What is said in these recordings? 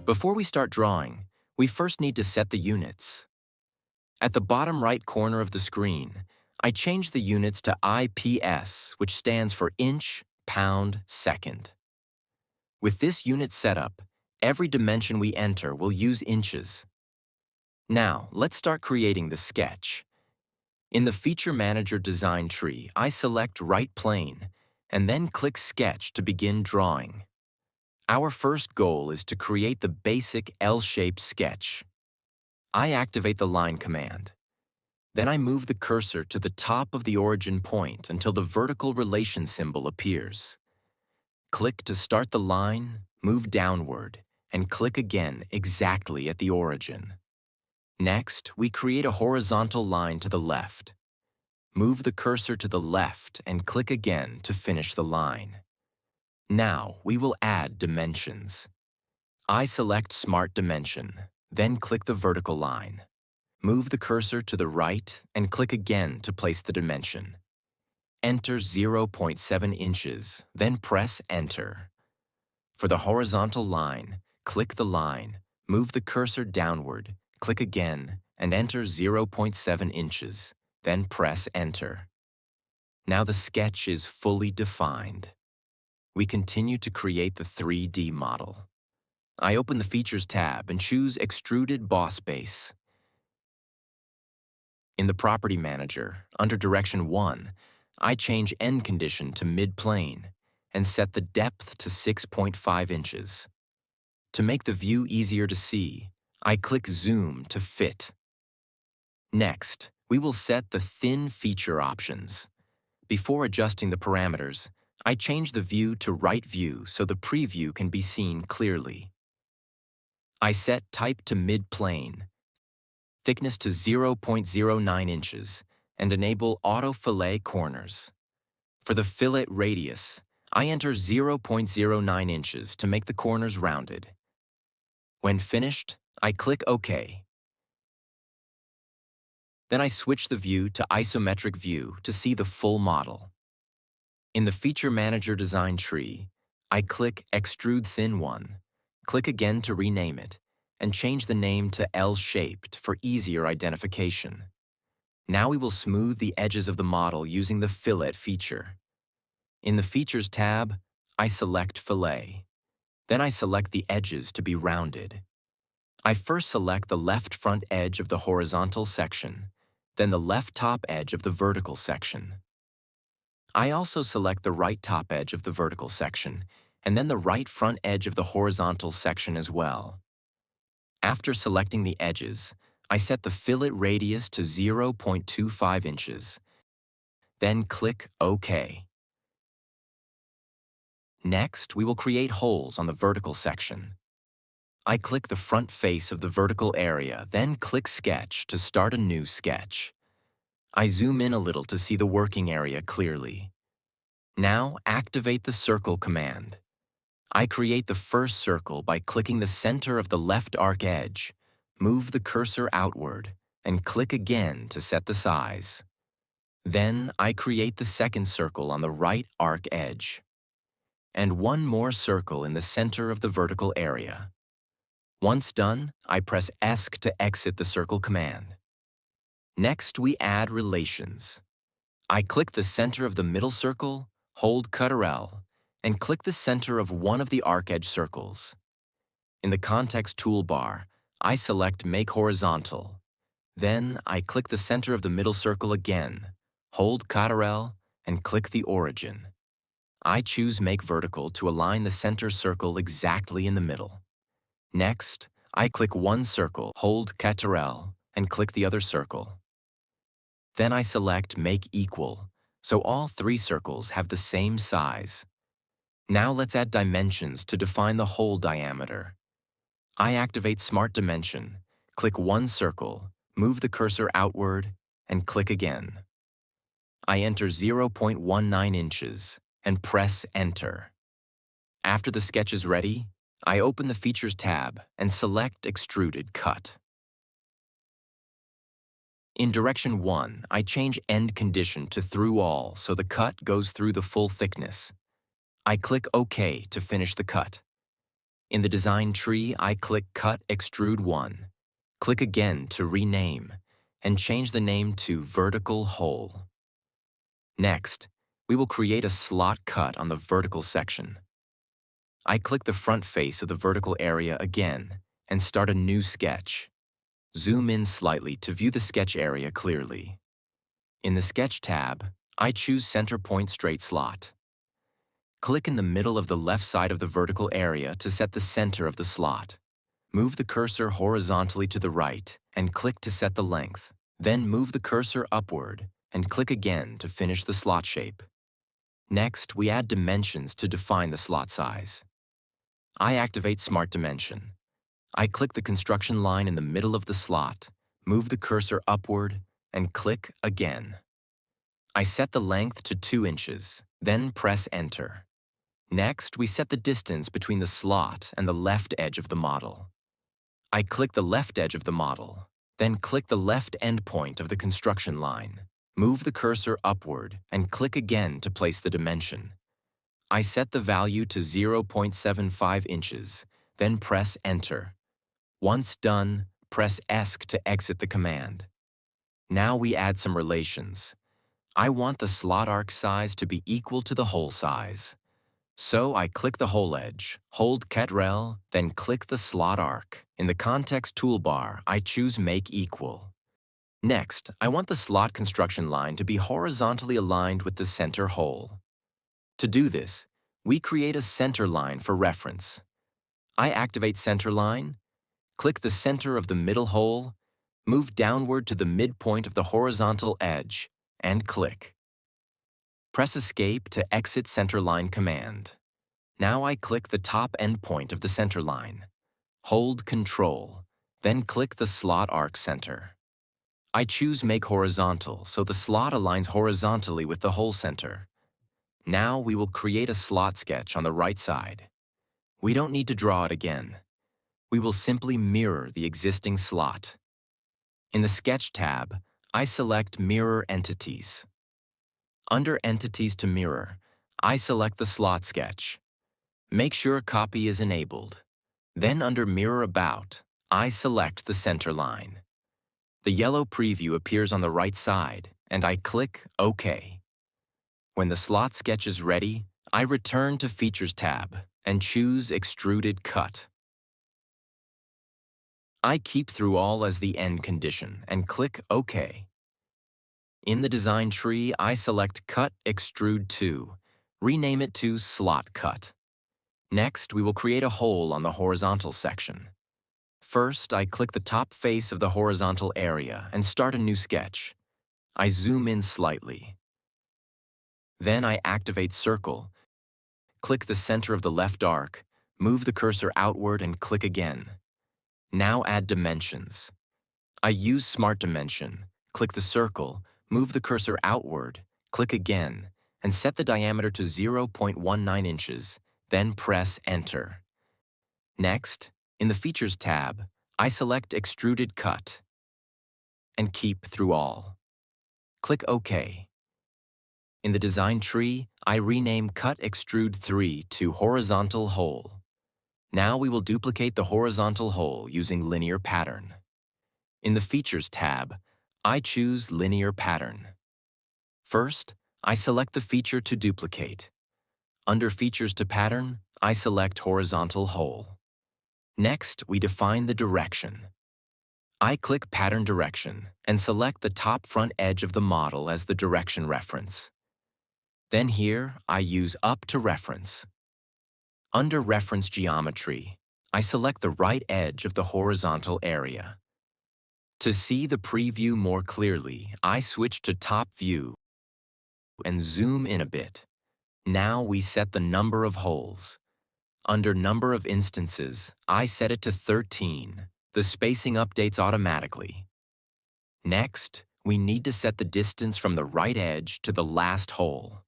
Before we start drawing, we first need to set the units. At the bottom right corner of the screen, I change the units to IPS, which stands for inch, pound, second. With this unit setup, every dimension we enter will use inches. Now, let's start creating the sketch. In the Feature Manager design tree, I select Right Plane and then click Sketch to begin drawing. Our first goal is to create the basic L-shaped sketch. I activate the Line command. Then I move the cursor to the top of the origin point until the vertical relation symbol appears. Click to start the line, move downward, and click again exactly at the origin. Next, we create a horizontal line to the left. Move the cursor to the left and click again to finish the line. Now, we will add dimensions. I select Smart Dimension, then click the vertical line. Move the cursor to the right and click again to place the dimension. Enter 0.7 inches, then press Enter. For the horizontal line, click the line, move the cursor downward, click again, and enter 0.7 inches, then press Enter. Now the sketch is fully defined. We continue to create the 3D model. I open the Features tab and choose Extruded Boss Base. In the Property Manager, under Direction 1, I change End Condition to Mid-Plane and set the depth to 6.5 inches. To make the view easier to see, I click Zoom to fit. Next, we will set the Thin Feature options. Before adjusting the parameters, I change the view to Right View so the preview can be seen clearly. I set Type to Mid-Plane, thickness to 0.09 inches, and enable Auto-Fillet corners. For the fillet radius, I enter 0.09 inches to make the corners rounded. When finished, I click OK. Then I switch the view to Isometric View to see the full model. In the Feature Manager design tree, I click Extrude Thin One, click again to rename it, and change the name to L-shaped for easier identification. Now we will smooth the edges of the model using the Fillet feature. In the Features tab, I select Fillet. Then I select the edges to be rounded. I first select the left front edge of the horizontal section, then the left top edge of the vertical section. I also select the right top edge of the vertical section, and then the right front edge of the horizontal section as well. After selecting the edges, I set the fillet radius to 0.25 inches. Then click OK. Next, we will create holes on the vertical section. I click the front face of the vertical area, then click Sketch to start a new sketch. I zoom in a little to see the working area clearly. Now, activate the Circle command. I create the first circle by clicking the center of the left arc edge, move the cursor outward, and click again to set the size. Then, I create the second circle on the right arc edge, and one more circle in the center of the vertical area. Once done, I press ESC to exit the Circle command. Next, we add relations. I click the center of the middle circle, hold Ctrl, and click the center of one of the arc edge circles. In the Context toolbar, I select Make Horizontal. Then, I click the center of the middle circle again, hold Ctrl, and click the origin. I choose Make Vertical to align the center circle exactly in the middle. Next, I click one circle, hold Ctrl, and click the other circle. Then I select Make Equal, so all three circles have the same size. Now let's add dimensions to define the hole diameter. I activate Smart Dimension, click one circle, move the cursor outward, and click again. I enter 0.19 inches and press Enter. After the sketch is ready, I open the Features tab and select Extruded Cut. In Direction 1, I change End Condition to Through All so the cut goes through the full thickness. I click OK to finish the cut. In the design tree, I click Cut Extrude 1. Click again to rename, and change the name to Vertical Hole. Next, we will create a slot cut on the vertical section. I click the front face of the vertical area again and start a new sketch. Zoom in slightly to view the sketch area clearly. In the Sketch tab, I choose Centerpoint Straight Slot. Click in the middle of the left side of the vertical area to set the center of the slot. Move the cursor horizontally to the right and click to set the length. Then move the cursor upward and click again to finish the slot shape. Next, we add dimensions to define the slot size. I activate Smart Dimension. I click the construction line in the middle of the slot, move the cursor upward, and click again. I set the length to 2 inches, then press Enter. Next, we set the distance between the slot and the left edge of the model. I click the left edge of the model, then click the left endpoint of the construction line. Move the cursor upward and click again to place the dimension. I set the value to 0.75 inches, then press Enter. Once done, press ESC to exit the command. Now we add some relations. I want the slot arc size to be equal to the hole size. So I click the hole edge, hold Ctrl, then click the slot arc. In the context toolbar, I choose Make Equal. Next, I want the slot construction line to be horizontally aligned with the center hole. To do this, we create a center line for reference. I activate Center Line, click the center of the middle hole, move downward to the midpoint of the horizontal edge, and click. Press Escape to exit Centerline command. Now I click the top endpoint of the center line. Hold Ctrl, then click the slot arc center. I choose Make Horizontal so the slot aligns horizontally with the hole center. Now we will create a slot sketch on the right side. We don't need to draw it again. We will simply mirror the existing slot. In the Sketch tab, I select Mirror Entities. Under Entities to Mirror, I select the slot sketch. Make sure Copy is enabled. Then under Mirror About, I select the center line. The yellow preview appears on the right side, and I click OK. When the slot sketch is ready, I return to Features tab and choose Extruded Cut. I keep through all as the end condition and click OK. In the design tree, I select Cut Extrude 2, rename it to Slot Cut. Next, we will create a hole on the horizontal section. First, I click the top face of the horizontal area and start a new sketch. I zoom in slightly. Then I activate Circle, click the center of the left arc, move the cursor outward and click again. Now add dimensions. I use Smart Dimension, click the circle, move the cursor outward, click again, and set the diameter to 0.19 inches, then press Enter. Next, in the Features tab, I select Extruded Cut and keep through all. Click OK. In the design tree, I rename Cut Extrude 3 to Horizontal Hole. Now we will duplicate the horizontal hole using Linear Pattern. In the Features tab, I choose Linear Pattern. First, I select the feature to duplicate. Under Features to Pattern, I select Horizontal Hole. Next, we define the direction. I click Pattern Direction and select the top front edge of the model as the direction reference. Then here, I use Up to Reference. Under Reference Geometry, I select the right edge of the horizontal area. To see the preview more clearly, I switch to Top View and zoom in a bit. Now we set the number of holes. Under Number of Instances, I set it to 13. The spacing updates automatically. Next, we need to set the distance from the right edge to the last hole.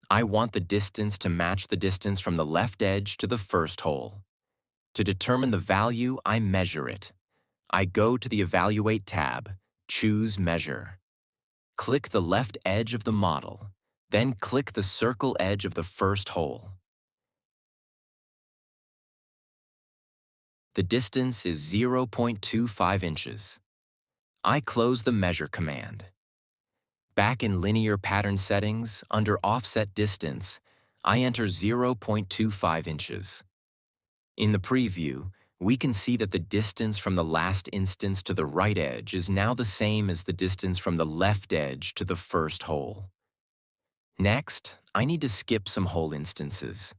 I want the distance to match the distance from the left edge to the first hole. To determine the value, I measure it. I go to the Evaluate tab, choose Measure. Click the left edge of the model, then click the circle edge of the first hole. The distance is 0.25 inches. I close the Measure command. Back in Linear Pattern Settings, under Offset Distance, I enter 0.25 inches. In the preview, we can see that the distance from the last instance to the right edge is now the same as the distance from the left edge to the first hole. Next, I need to skip some hole instances.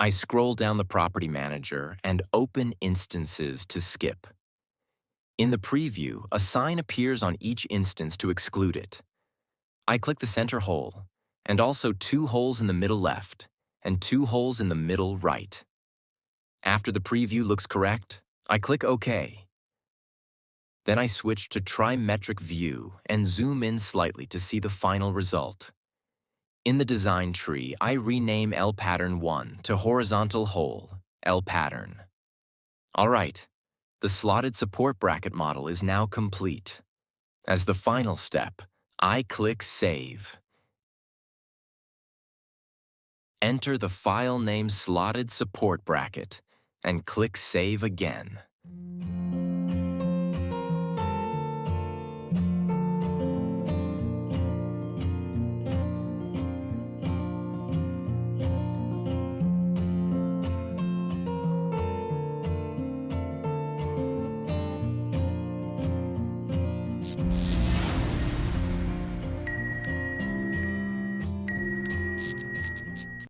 I scroll down the Property Manager and open Instances to skip. In the preview, a sign appears on each instance to exclude it. I click the center hole, and also 2 holes in the middle left, and 2 holes in the middle right. After the preview looks correct, I click OK. Then I switch to Trimetric View and zoom in slightly to see the final result. In the design tree, I rename LPattern 1 to Horizontal Hole, LPattern. All right, the slotted support bracket model is now complete. As the final step, I click Save. Enter the file name Slotted Support Bracket and click Save again.